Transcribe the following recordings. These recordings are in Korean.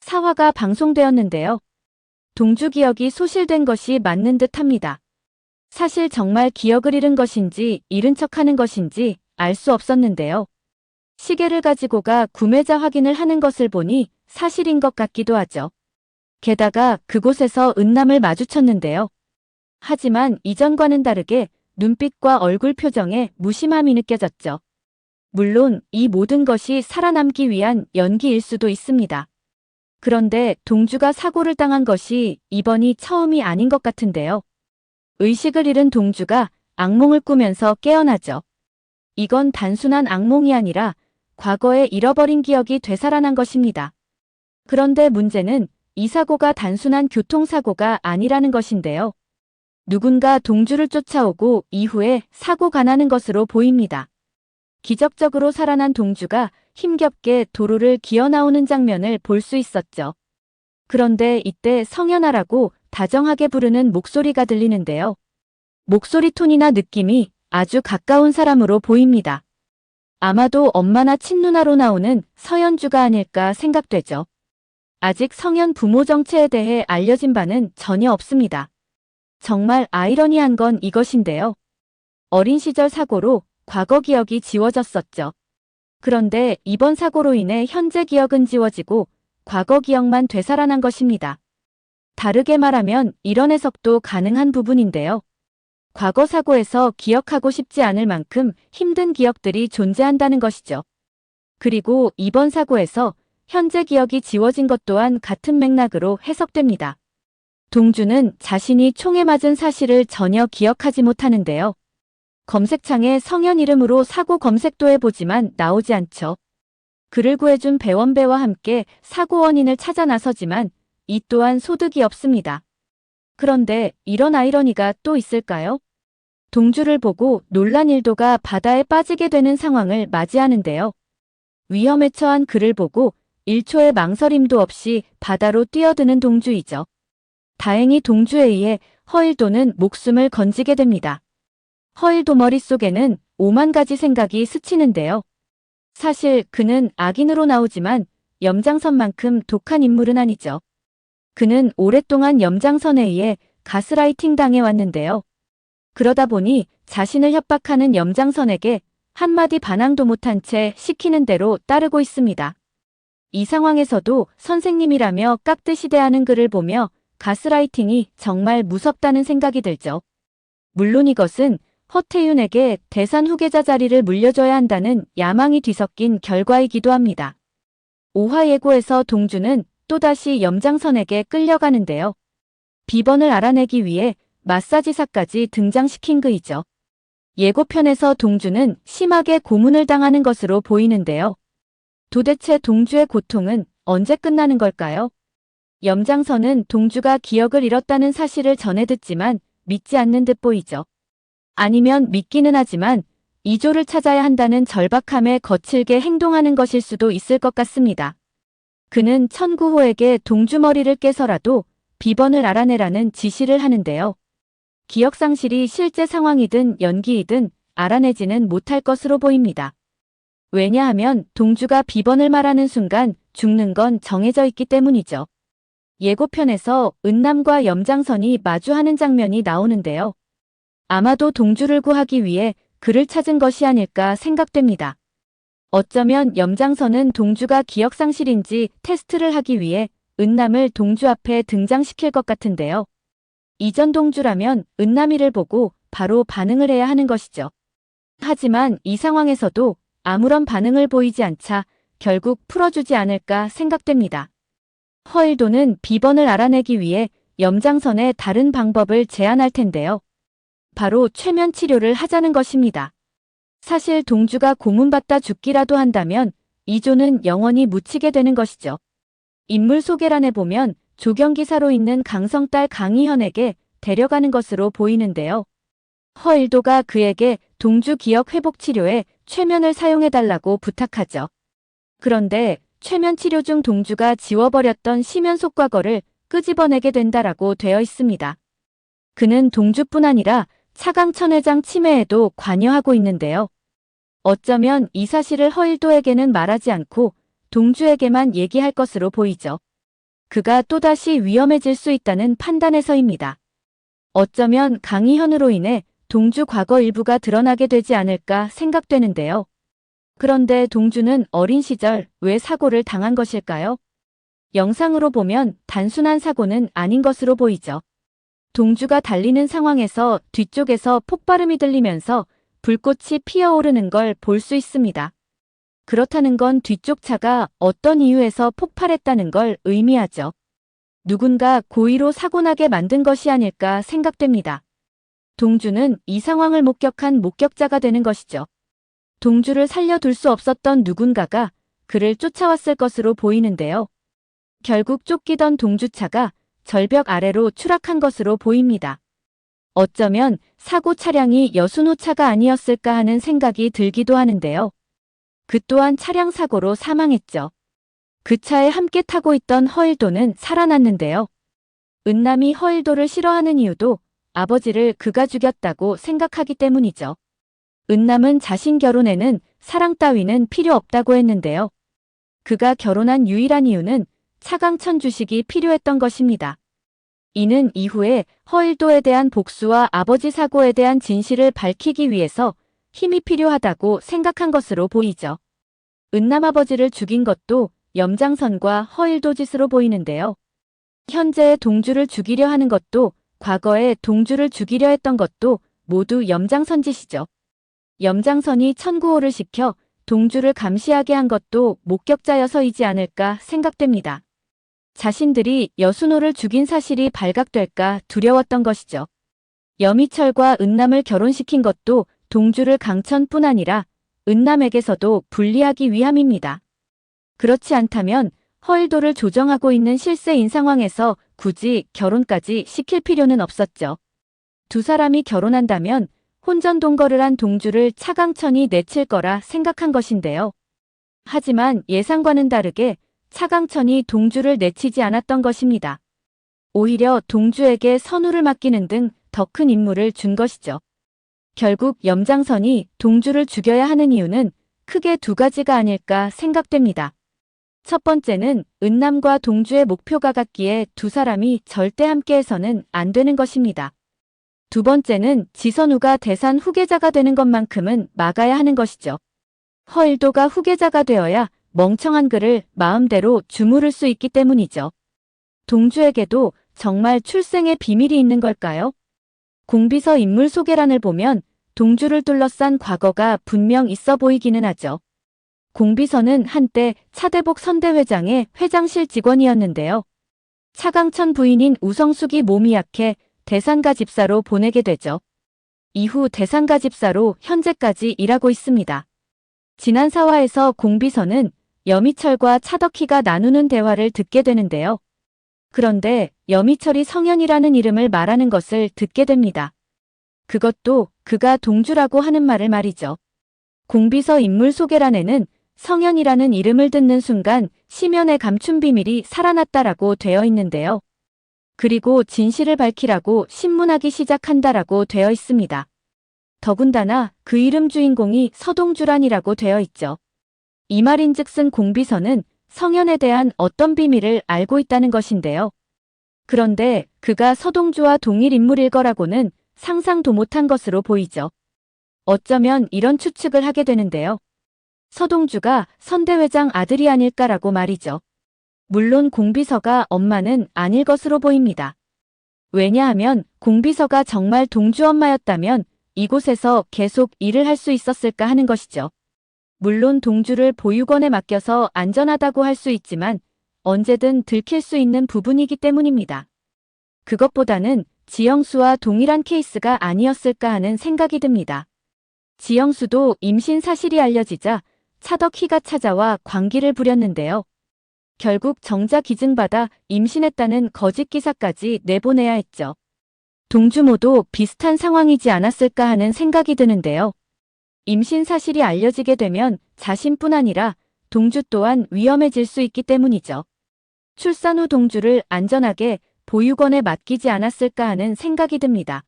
사화가 방송되었는데요. 동주 기억이 소실된 것이 맞는 듯 합니다. 사실 정말 기억을 잃은 것인지 잃은 척하는 것인지 알 수 없었는데요. 시계를 가지고가 구매자 확인을 하는 것을 보니 사실인 것 같기도 하죠. 게다가 그곳에서 은남을 마주쳤는데요. 하지만 이전과는 다르게 눈빛과 얼굴 표정에 무심함이 느껴졌죠. 물론 이 모든 것이 살아남기 위한 연기일 수도 있습니다. 그런데 동주가 사고를 당한 것이 이번이 처음이 아닌 것 같은데요. 의식을 잃은 동주가 악몽을 꾸면서 깨어나죠. 이건 단순한 악몽이 아니라 과거에 잃어버린 기억이 되살아난 것입니다. 그런데 문제는 이 사고가 단순한 교통사고가 아니라는 것인데요. 누군가 동주를 쫓아오고 이후에 사고가 나는 것으로 보입니다. 기적적으로 살아난 동주가 힘겹게 도로를 기어나오는 장면을 볼 수 있었죠. 그런데 이때 성현아라고 다정하게 부르는 목소리가 들리는데요. 목소리 톤이나 느낌이 아주 가까운 사람으로 보입니다. 아마도 엄마나 친누나로 나오는 서연주가 아닐까 생각되죠. 아직 성현 부모 정체에 대해 알려진 바는 전혀 없습니다. 정말 아이러니한 건 이것인데요. 어린 시절 사고로 과거 기억이 지워졌었죠. 그런데 이번 사고로 인해 현재 기억은 지워지고 과거 기억만 되살아난 것입니다. 다르게 말하면 이런 해석도 가능한 부분인데요. 과거 사고에서 기억하고 싶지 않을 만큼 힘든 기억들이 존재한다는 것이죠. 그리고 이번 사고에서 현재 기억이 지워진 것 또한 같은 맥락으로 해석됩니다. 동주는 자신이 총에 맞은 사실을 전혀 기억하지 못하는데요. 검색창에 성현 이름으로 사고 검색도 해보지만 나오지 않죠. 그를 구해준 배원배와 함께 사고 원인을 찾아 나서지만 이 또한 소득이 없습니다. 그런데 이런 아이러니가 또 있을까요? 동주를 보고 놀란 일도가 바다에 빠지게 되는 상황을 맞이하는데요. 위험에 처한 그를 보고 1초의 망설임도 없이 바다로 뛰어드는 동주이죠. 다행히 동주에 의해 허일도는 목숨을 건지게 됩니다. 허일도 머릿속에는 5만 가지 생각이 스치는데요. 사실 그는 악인으로 나오지만 염장선만큼 독한 인물은 아니죠. 그는 오랫동안 염장선에 의해 가스라이팅 당해왔는데요. 그러다 보니 자신을 협박하는 염장선에게 한마디 반항도 못한 채 시키는 대로 따르고 있습니다. 이 상황에서도 선생님이라며 깍듯이 대하는 그를 보며 가스라이팅이 정말 무섭다는 생각이 들죠. 물론 이것은 허태윤에게 대산 후계자 자리를 물려줘야 한다는 야망이 뒤섞인 결과이기도 합니다. 오화예고에서 동주는 또다시 염장선에게 끌려가는데요. 비번을 알아내기 위해 마사지사까지 등장시킨 그이죠. 예고편에서 동주는 심하게 고문을 당하는 것으로 보이는데요. 도대체 동주의 고통은 언제 끝나는 걸까요? 염장선은 동주가 기억을 잃었다는 사실을 전해 듣지만 믿지 않는 듯 보이죠. 아니면 믿기는 하지만 이조를 찾아야 한다는 절박함에 거칠게 행동하는 것일 수도 있을 것 같습니다. 그는 천구호에게 동주 머리를 깨서라도 비번을 알아내라는 지시를 하는데요. 기억상실이 실제 상황이든 연기이든 알아내지는 못할 것으로 보입니다. 왜냐하면 동주가 비번을 말하는 순간 죽는 건 정해져 있기 때문이죠. 예고편에서 은남과 염장선이 마주하는 장면이 나오는데요. 아마도 동주를 구하기 위해 그를 찾은 것이 아닐까 생각됩니다. 어쩌면 염장선은 동주가 기억상실인지 테스트를 하기 위해 은남을 동주 앞에 등장시킬 것 같은데요. 이전 동주라면 은남이를 보고 바로 반응을 해야 하는 것이죠. 하지만 이 상황에서도 아무런 반응을 보이지 않자 결국 풀어주지 않을까 생각됩니다. 허일도는 비번을 알아내기 위해 염장선에 다른 방법을 제안할 텐데요. 바로 최면 치료를 하자는 것입니다. 사실 동주가 고문받다 죽기라도 한다면 이조는 영원히 묻히게 되는 것이죠. 인물 소개란에 보면 조경기사로 있는 강성딸 강희현에게 데려가는 것으로 보이는데요. 허일도가 그에게 동주 기억 회복 치료에 최면을 사용해달라고 부탁하죠. 그런데 최면 치료 중 동주가 지워버렸던 심연속 과거를 끄집어내게 된다라고 되어 있습니다. 그는 동주뿐 아니라 차강천 회장 치매에도 관여하고 있는데요. 어쩌면 이 사실을 허일도에게는 말하지 않고 동주에게만 얘기할 것으로 보이죠. 그가 또다시 위험해질 수 있다는 판단에서입니다. 어쩌면 강희현으로 인해 동주 과거 일부가 드러나게 되지 않을까 생각되는데요. 그런데 동주는 어린 시절 왜 사고를 당한 것일까요? 영상으로 보면 단순한 사고는 아닌 것으로 보이죠. 동주가 달리는 상황에서 뒤쪽에서 폭발음이 들리면서 불꽃이 피어오르는 걸 볼 수 있습니다. 그렇다는 건 뒤쪽 차가 어떤 이유에서 폭발했다는 걸 의미하죠. 누군가 고의로 사고나게 만든 것이 아닐까 생각됩니다. 동주는 이 상황을 목격한 목격자가 되는 것이죠. 동주를 살려둘 수 없었던 누군가가 그를 쫓아왔을 것으로 보이는데요. 결국 쫓기던 동주차가 절벽 아래로 추락한 것으로 보입니다. 어쩌면 사고 차량이 여순호 차가 아니었을까 하는 생각이 들기도 하는데요. 그 또한 차량 사고로 사망했죠. 그 차에 함께 타고 있던 허일도는 살아났는데요. 은남이 허일도를 싫어하는 이유도 아버지를 그가 죽였다고 생각하기 때문이죠. 은남은 자신 결혼에는 사랑 따위는 필요 없다고 했는데요. 그가 결혼한 유일한 이유는 차강천 주식이 필요했던 것입니다. 이는 이후에 허일도에 대한 복수와 아버지 사고에 대한 진실을 밝히기 위해서 힘이 필요하다고 생각한 것으로 보이죠. 은남 아버지를 죽인 것도 염장선과 허일도 짓으로 보이는데요. 현재의 동주를 죽이려 하는 것도 과거에 동주를 죽이려 했던 것도 모두 염장선 짓이죠. 염장선이 천구호를 시켜 동주를 감시하게 한 것도 목격자여서이지 않을까 생각됩니다. 자신들이 여순호를 죽인 사실이 발각될까 두려웠던 것이죠. 여미철과 은남을 결혼시킨 것도 동주를 강천뿐 아니라 은남에게서도 불리하기 위함입니다. 그렇지 않다면 허일도를 조정하고 있는 실세인 상황에서 굳이 결혼까지 시킬 필요는 없었죠. 두 사람이 결혼한다면 혼전동거를 한 동주를 차강천이 내칠 거라 생각한 것인데요. 하지만 예상과는 다르게 차강천이 동주를 내치지 않았던 것입니다. 오히려 동주에게 선우를 맡기는 등 더 큰 임무를 준 것이죠. 결국 염장선이 동주를 죽여야 하는 이유는 크게 두 가지가 아닐까 생각됩니다. 첫 번째는 은남과 동주의 목표가 같기에 두 사람이 절대 함께해서는 안 되는 것입니다. 두 번째는 지선우가 대산 후계자가 되는 것만큼은 막아야 하는 것이죠. 허일도가 후계자가 되어야 멍청한 그를 마음대로 주무를 수 있기 때문이죠. 동주에게도 정말 출생의 비밀이 있는 걸까요? 공비서 인물 소개란을 보면 동주를 둘러싼 과거가 분명 있어 보이기는 하죠. 공비서는 한때 차대복 선대회장의 회장실 직원이었는데요. 차강천 부인인 우성숙이 몸이 약해 대산가 집사로 보내게 되죠. 이후 대산가 집사로 현재까지 일하고 있습니다. 지난 사화에서 공비서는 여미철과 차덕희가 나누는 대화를 듣게 되는데요. 그런데 여미철이 성현이라는 이름을 말하는 것을 듣게 됩니다. 그것도 그가 동주라고 하는 말을 말이죠. 공비서 인물 소개란에는 성현이라는 이름을 듣는 순간 심연의 감춘 비밀이 살아났다라고 되어 있는데요. 그리고 진실을 밝히라고 신문하기 시작한다라고 되어 있습니다. 더군다나 그 이름 주인공이 서동주란이라고 되어 있죠. 이 말인즉슨 공비서는 성현에 대한 어떤 비밀을 알고 있다는 것인데요. 그런데 그가 서동주와 동일 인물일 거라고는 상상도 못한 것으로 보이죠. 어쩌면 이런 추측을 하게 되는데요. 서동주가 선대회장 아들이 아닐까라고 말이죠. 물론 공비서가 엄마는 아닐 것으로 보입니다. 왜냐하면 공비서가 정말 동주 엄마였다면 이곳에서 계속 일을 할 수 있었을까 하는 것이죠. 물론 동주를 보육원에 맡겨서 안전하다고 할 수 있지만 언제든 들킬 수 있는 부분이기 때문입니다. 그것보다는 지영수와 동일한 케이스가 아니었을까 하는 생각이 듭니다. 지영수도 임신 사실이 알려지자 차덕희가 찾아와 관기를 부렸는데요. 결국 정자 기증받아 임신했다는 거짓 기사까지 내보내야 했죠. 동주모도 비슷한 상황이지 않았을까 하는 생각이 드는데요. 임신 사실이 알려지게 되면 자신뿐 아니라 동주 또한 위험해질 수 있기 때문이죠. 출산 후 동주를 안전하게 보육원에 맡기지 않았을까 하는 생각이 듭니다.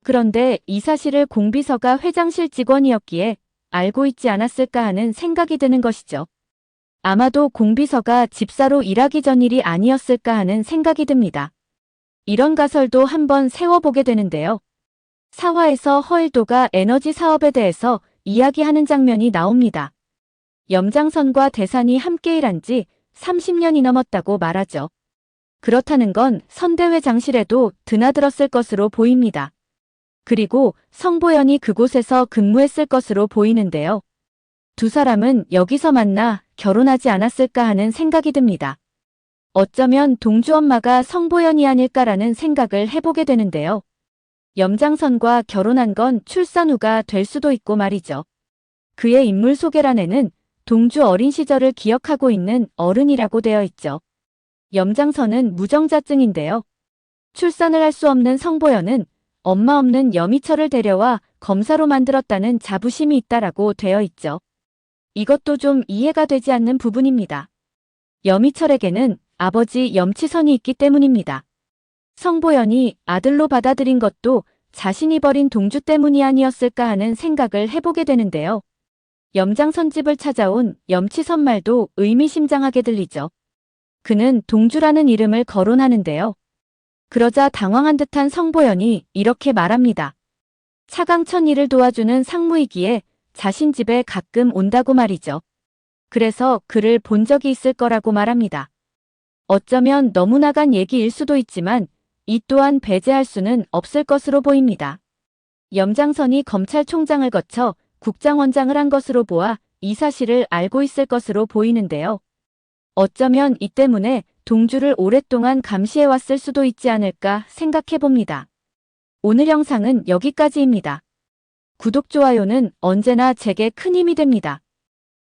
그런데 이 사실을 공비서가 회장실 직원이었기에 알고 있지 않았을까 하는 생각이 드는 것이죠. 아마도 공비서가 집사로 일하기 전 일이 아니었을까 하는 생각이 듭니다. 이런 가설도 한번 세워보게 되는데요. 사화에서 허일도가 에너지 사업에 대해서 이야기하는 장면이 나옵니다. 염장선과 대산이 함께 일한 지 30년이 넘었다고 말하죠. 그렇다는 건 선대회 장실에도 드나들었을 것으로 보입니다. 그리고 성보연이 그곳에서 근무했을 것으로 보이는데요. 두 사람은 여기서 만나 결혼하지 않았을까 하는 생각이 듭니다. 어쩌면 동주 엄마가 성보연이 아닐까라는 생각을 해보게 되는데요. 염장선과 결혼한 건 출산 후가 될 수도 있고 말이죠. 그의 인물 소개란에는 동주 어린 시절을 기억하고 있는 어른이라고 되어 있죠. 염장선은 무정자증인데요. 출산을 할 수 없는 성보연은 엄마 없는 여미철을 데려와 검사로 만들었다는 자부심이 있다라고 되어 있죠. 이것도 좀 이해가 되지 않는 부분입니다. 여미철에게는 아버지 염치선이 있기 때문입니다. 성보연이 아들로 받아들인 것도 자신이 버린 동주 때문이 아니었을까 하는 생각을 해보게 되는데요. 염장선 집을 찾아온 염치선 말도 의미심장하게 들리죠. 그는 동주라는 이름을 거론하는데요. 그러자 당황한 듯한 성보연이 이렇게 말합니다. 차강천 일을 도와주는 상무이기에 자신 집에 가끔 온다고 말이죠. 그래서 그를 본 적이 있을 거라고 말합니다. 어쩌면 너무 나간 얘기일 수도 있지만 이 또한 배제할 수는 없을 것으로 보입니다. 염장선이 검찰총장을 거쳐 국장원장을 한 것으로 보아 이 사실을 알고 있을 것으로 보이는데요. 어쩌면 이 때문에 동주를 오랫동안 감시해왔을 수도 있지 않을까 생각해봅니다. 오늘 영상은 여기까지입니다. 구독, 좋아요는 언제나 제게 큰 힘이 됩니다.